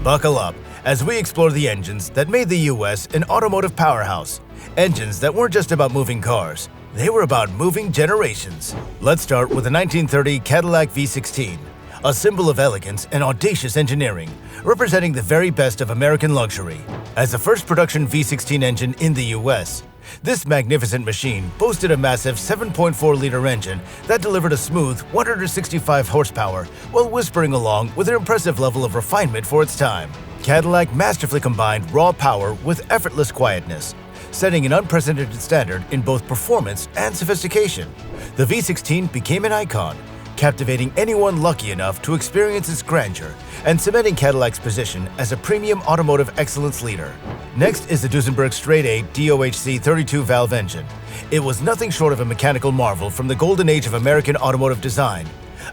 Buckle up as we explore the engines that made the US an automotive powerhouse. Engines that weren't just about moving cars, they were about moving generations. Let's start with the 1930 Cadillac V16, a symbol of elegance and audacious engineering, representing the very best of American luxury. As the first production V16 engine in the US, this magnificent machine boasted a massive 7.4-liter engine that delivered a smooth 165 horsepower while whispering along with an impressive level of refinement for its time. Cadillac masterfully combined raw power with effortless quietness, setting an unprecedented standard in both performance and sophistication. The V16 became an icon, captivating anyone lucky enough to experience its grandeur and cementing Cadillac's position as a premium automotive excellence leader. Next is the Duesenberg Straighta DOHC 32-valve engine. It was nothing short of a mechanical marvel from the golden age of American automotive design,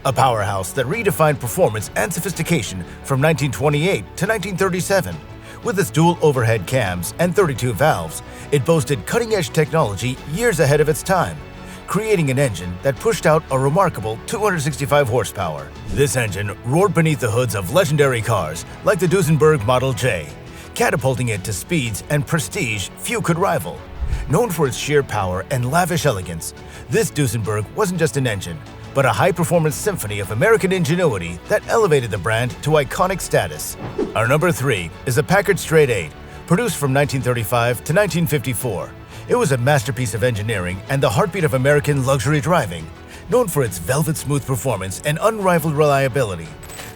a powerhouse that redefined performance and sophistication from 1928 to 1937. With its dual overhead cams and 32 valves, it boasted cutting-edge technology years ahead of its time, creating an engine that pushed out a remarkable 265 horsepower. This engine roared beneath the hoods of legendary cars like the Duesenberg Model J, catapulting it to speeds and prestige few could rival. Known for its sheer power and lavish elegance, this Duesenberg wasn't just an engine, but a high-performance symphony of American ingenuity that elevated the brand to iconic status. Our number 3 is the Packard Straight, produced from 1935 to 1954. It was a masterpiece of engineering and the heartbeat of American luxury driving, known for its velvet-smooth performance and unrivaled reliability.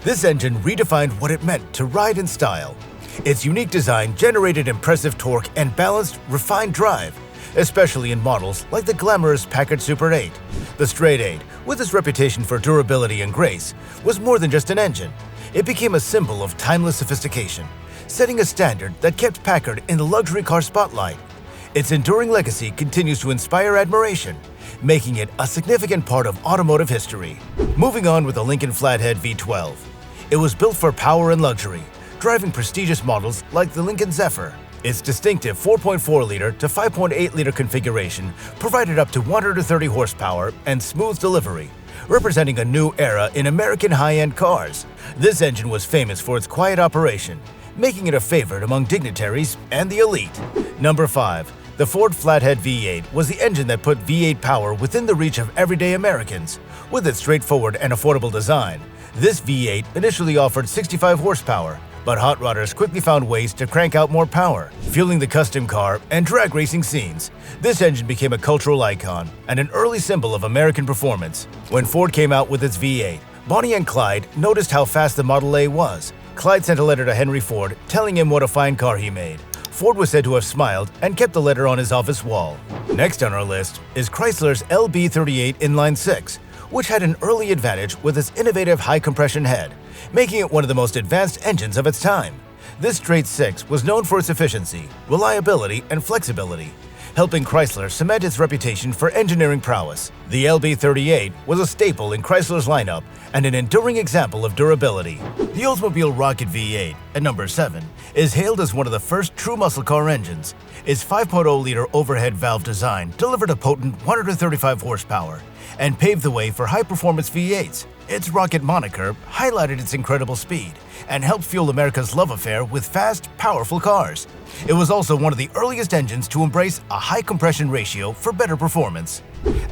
This engine redefined what it meant to ride in style. Its unique design generated impressive torque and balanced, refined drive, especially in models like the glamorous Packard Super 8. The Straight 8, with its reputation for durability and grace, was more than just an engine. It became a symbol of timeless sophistication, setting a standard that kept Packard in the luxury car spotlight. Its enduring legacy continues to inspire admiration, making it a significant part of automotive history. Moving on with the Lincoln Flathead V12. It was built for power and luxury, driving prestigious models like the Lincoln Zephyr. Its distinctive 4.4-liter to 5.8-liter configuration provided up to 130 horsepower and smooth delivery, representing a new era in American high-end cars. This engine was famous for its quiet operation, making it a favorite among dignitaries and the elite. Number 5. The Ford Flathead V8 was the engine that put V8 power within the reach of everyday Americans. With its straightforward and affordable design, this V8 initially offered 65 horsepower, but hot rodders quickly found ways to crank out more power, fueling the custom car and drag racing scenes. This engine became a cultural icon and an early symbol of American performance. When Ford came out with its V8, Bonnie and Clyde noticed how fast the Model A was. Clyde sent a letter to Henry Ford telling him what a fine car he made. Ford was said to have smiled and kept the letter on his office wall. Next on our list is Chrysler's LB38 inline 6, which had an early advantage with its innovative high-compression head, making it one of the most advanced engines of its time. This straight 6 was known for its efficiency, reliability, and flexibility, helping Chrysler cement its reputation for engineering prowess. The LB38 was a staple in Chrysler's lineup and an enduring example of durability. The Oldsmobile Rocket V8, at number 7, is hailed as one of the first true muscle car engines. Its 5.0-liter overhead valve design delivered a potent 135 horsepower and paved the way for high-performance V8s. Its rocket moniker highlighted its incredible speed and helped fuel America's love affair with fast, powerful cars. It was also one of the earliest engines to embrace a high compression ratio for better performance.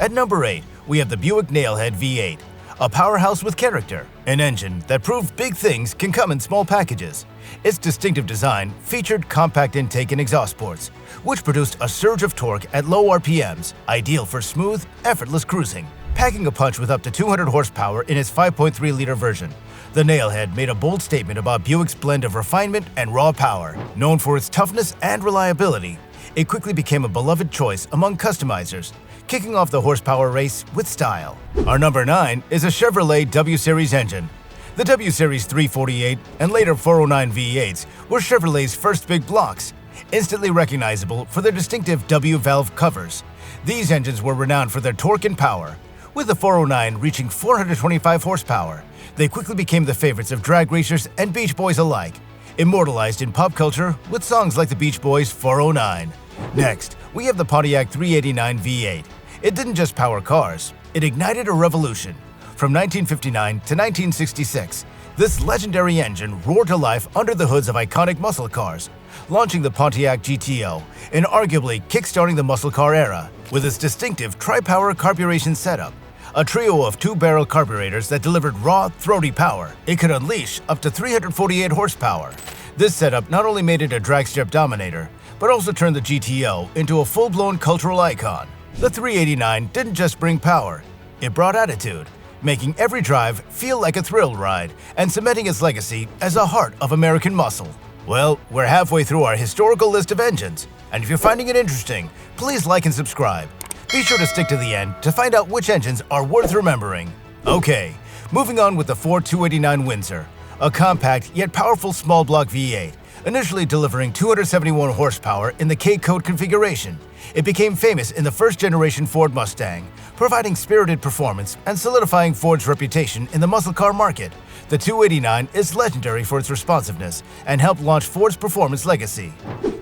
At number 8, we have the Buick Nailhead V8, a powerhouse with character, an engine that proved big things can come in small packages. Its distinctive design featured compact intake and exhaust ports, which produced a surge of torque at low RPMs, ideal for smooth, effortless cruising. Packing a punch with up to 200 horsepower in its 5.3-liter version, the Nailhead made a bold statement about Buick's blend of refinement and raw power. Known for its toughness and reliability, it quickly became a beloved choice among customizers, kicking off the horsepower race with style. Our number 9 is a Chevrolet W-Series engine. The W-Series 348 and later 409 V8s were Chevrolet's first big blocks, instantly recognizable for their distinctive W-valve covers. These engines were renowned for their torque and power. With the 409 reaching 425 horsepower, they quickly became the favorites of drag racers and Beach Boys alike, immortalized in pop culture with songs like the Beach Boys' 409. Next, we have the Pontiac 389 V8. It didn't just power cars, it ignited a revolution. From 1959 to 1966, This legendary engine roared to life under the hoods of iconic muscle cars, launching the Pontiac GTO and arguably kickstarting the muscle car era with its distinctive TriPower carburation setup, a trio of two-barrel carburetors that delivered raw, throaty power. It could unleash up to 348 horsepower. This setup not only made it a drag strip dominator, but also turned the GTO into a full-blown cultural icon. The 389 didn't just bring power, it brought attitude, making every drive feel like a thrill ride and cementing its legacy as a heart of American muscle. Well, we're halfway through our historical list of engines, and if you're finding it interesting, please like and subscribe. Be sure to stick to the end to find out which engines are worth remembering. Okay, moving on with the Ford 289 Windsor, a compact yet powerful small block V8, initially delivering 271 horsepower in the K-Code configuration. It became famous in the first-generation Ford Mustang, providing spirited performance and solidifying Ford's reputation in the muscle car market. The 289 is legendary for its responsiveness and helped launch Ford's performance legacy.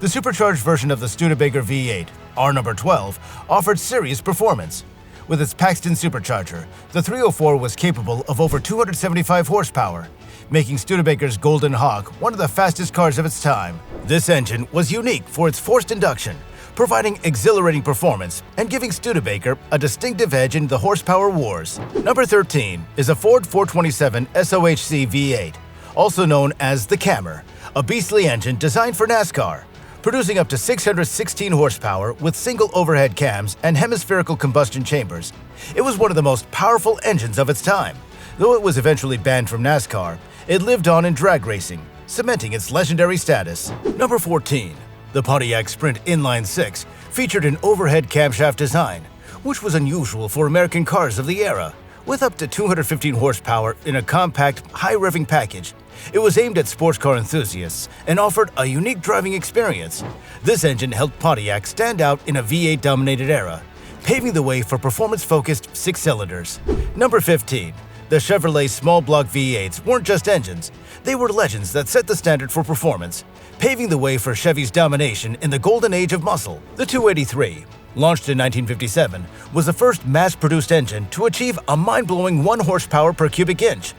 The supercharged version of the Studebaker V8, R number 12, offered serious performance. With its Paxton supercharger, the 304 was capable of over 275 horsepower, making Studebaker's Golden Hawk one of the fastest cars of its time. This engine was unique for its forced induction, providing exhilarating performance and giving Studebaker a distinctive edge in the horsepower wars. Number 13 is a Ford 427 SOHC V8, also known as the Cammer, a beastly engine designed for NASCAR. Producing up to 616 horsepower with single overhead cams and hemispherical combustion chambers, it was one of the most powerful engines of its time. Though it was eventually banned from NASCAR, it lived on in drag racing, cementing its legendary status. Number 14. The Pontiac Sprint Inline 6 featured an overhead camshaft design, which was unusual for American cars of the era. With up to 215 horsepower in a compact, high-revving package, it was aimed at sports car enthusiasts and offered a unique driving experience. This engine helped Pontiac stand out in a V8-dominated era, paving the way for performance-focused six-cylinders. Number 15. The Chevrolet Smallblock V8s weren't just engines, they were legends that set the standard for performance, paving the way for Chevy's domination in the golden age of muscle. The 283, launched in 1957, was the first mass-produced engine to achieve a mind-blowing 1 horsepower per cubic inch,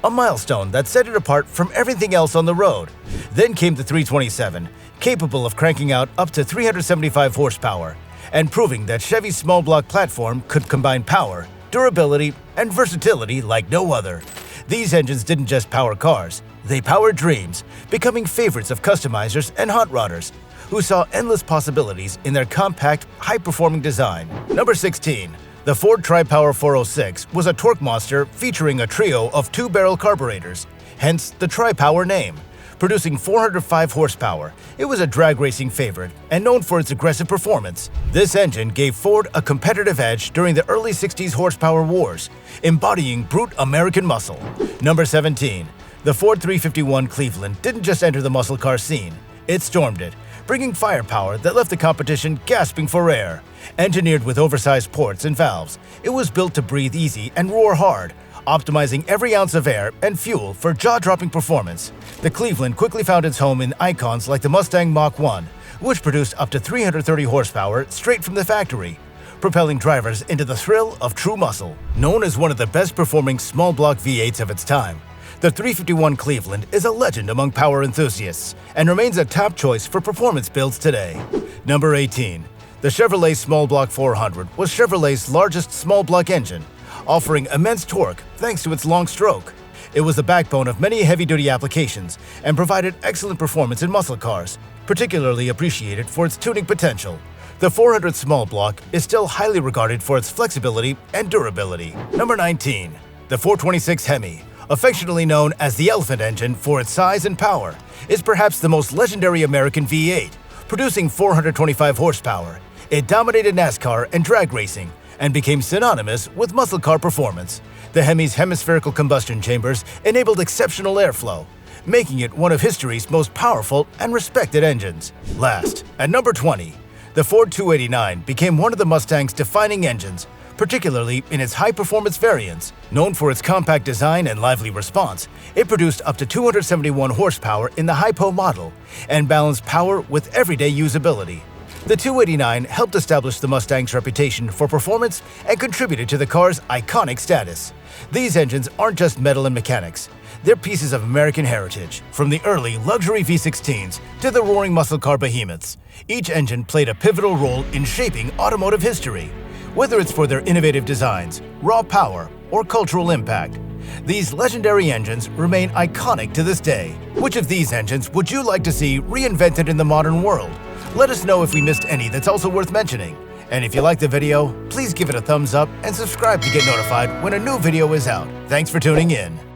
a milestone that set it apart from everything else on the road. Then came the 327, capable of cranking out up to 375 horsepower, and proving that Chevy's small block platform could combine power, durability, and versatility like no other. These engines didn't just power cars, they powered dreams, becoming favorites of customizers and hot rodders, who saw endless possibilities in their compact, high-performing design. Number 16. The Ford TriPower 406 was a torque monster featuring a trio of two-barrel carburetors, hence the TriPower name. Producing 405 horsepower, it was a drag racing favorite and known for its aggressive performance. This engine gave Ford a competitive edge during the early 60s horsepower wars, embodying brute American muscle. Number 17. The Ford 351 Cleveland didn't just enter the muscle car scene, it stormed it, bringing firepower that left the competition gasping for air. Engineered with oversized ports and valves, it was built to breathe easy and roar hard, optimizing every ounce of air and fuel for jaw-dropping performance. The Cleveland quickly found its home in icons like the Mustang Mach-1, which produced up to 330 horsepower straight from the factory, propelling drivers into the thrill of true muscle. Known as one of the best-performing small-block V8s of its time, the 351 Cleveland is a legend among power enthusiasts and remains a top choice for performance builds today. Number 18. The Chevrolet Small Block 400 was Chevrolet's largest small block engine, offering immense torque thanks to its long stroke. It was the backbone of many heavy-duty applications and provided excellent performance in muscle cars, particularly appreciated for its tuning potential. The 400 small block is still highly regarded for its flexibility and durability. Number 19. The 426 Hemi, affectionately known as the Elephant engine for its size and power, is perhaps the most legendary American V8, producing 425 horsepower. It dominated NASCAR and drag racing and became synonymous with muscle car performance. The Hemi's hemispherical combustion chambers enabled exceptional airflow, making it one of history's most powerful and respected engines. Last, at number 20, the Ford 289 became one of the Mustang's defining engines, particularly in its high-performance variants. Known for its compact design and lively response, it produced up to 271 horsepower in the Hypo model and balanced power with everyday usability. The 289 helped establish the Mustang's reputation for performance and contributed to the car's iconic status. These engines aren't just metal and mechanics. They're pieces of American heritage, from the early luxury V16s to the roaring muscle car behemoths. Each engine played a pivotal role in shaping automotive history, whether it's for their innovative designs, raw power, or cultural impact. These legendary engines remain iconic to this day. Which of these engines would you like to see reinvented in the modern world? Let us know if we missed any that's also worth mentioning. And if you liked the video, please give it a thumbs up and subscribe to get notified when a new video is out. Thanks for tuning in.